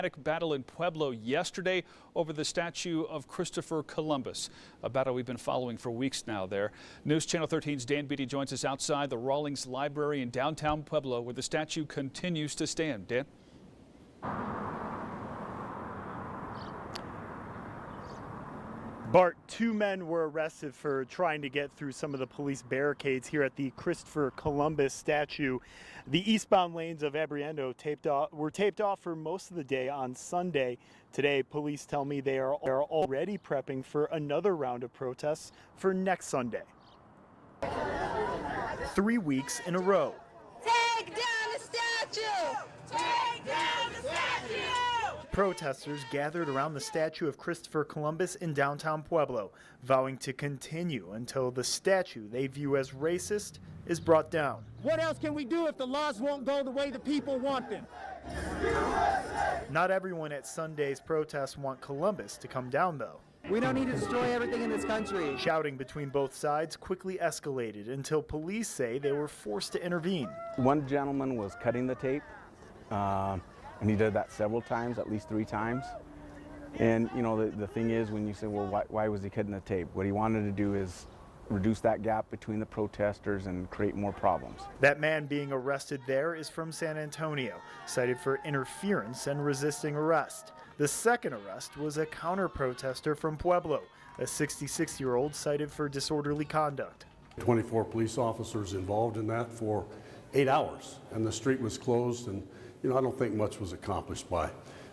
Battle in Pueblo yesterday over the statue of Christopher Columbus, a battle we've been following for weeks now there. News Channel 13's Dan BEEDIE joins us outside the Rawlings Library in downtown Pueblo, where the statue continues to stand. Dan? Bart, 2 men were arrested for trying to get through some of the police barricades here at the Christopher Columbus statue. The eastbound lanes of Abriendo were taped off for most of the day on Sunday. Today, police tell me they are already prepping for another round of protests for next Sunday. 3 weeks in a row. Take down the statue! Take down the statue! Protesters gathered around the statue of Christopher Columbus in downtown Pueblo, vowing to continue until the statue they view as racist is brought down. What else can we do if the laws won't go the way the people want them? Not everyone at Sunday's protest want Columbus to come down, though. We don't need to destroy everything in this country. Shouting between both sides quickly escalated until police say they were forced to intervene. One gentleman was cutting the tape, and he did that several times, at least 3 times. And you know, the thing is, when you say, well, why was he cutting the tape? What he wanted to do is reduce that gap between the protesters and create more problems. That man being arrested there is from San Antonio, cited for interference and resisting arrest. The second arrest was a counter-protester from Pueblo, a 66-year-old cited for disorderly conduct. 24 police officers involved in that for 8 hours, and the street was closed, and I don't think much was accomplished by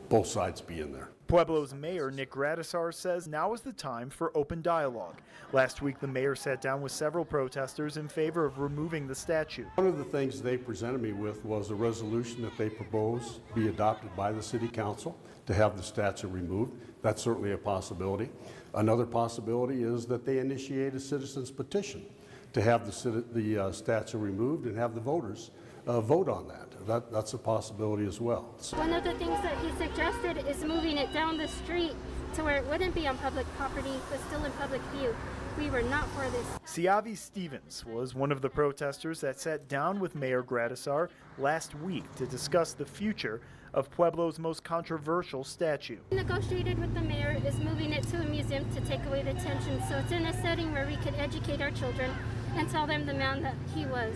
both sides being there. Pueblo's mayor, Nick Gradisar, says now is the time for open dialogue. Last week, the mayor sat down with several protesters in favor of removing the statue. One of the things they presented me with was a resolution that they propose be adopted by the city council to have the statue removed. That's certainly a possibility. Another possibility is that they initiate a citizen's petition to have the statue removed and have the voters vote on that. That's a possibility as well. One of the things that he suggested is moving it down the street to where it wouldn't be on public property, but still in public view. We were not for this. TZIAVII Stevens was one of the protesters that sat down with Mayor Gradisar last week to discuss the future of Pueblo's most controversial statue. Negotiated with the mayor is moving it to a museum to take away the tension, so it's in a setting where we could educate our children and tell them the man that he was.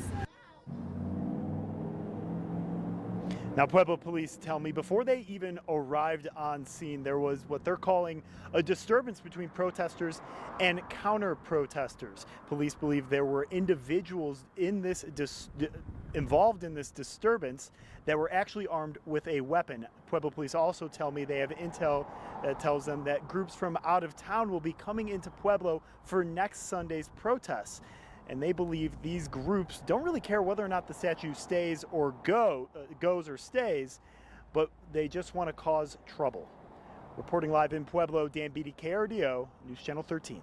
Now, Pueblo police tell me before they even arrived on scene, there was what they're calling a disturbance between protesters and counter-protesters. Police believe there were individuals in this involved in this disturbance that were actually armed with a weapon. Pueblo police also tell me they have intel that tells them that groups from out of town will be coming into Pueblo for next Sunday's protests. And they believe these groups don't really care whether or not the statue stays or goes or stays, but they just want to cause trouble. Reporting live in Pueblo, Dan BEEDIE, KRDO, News Channel 13.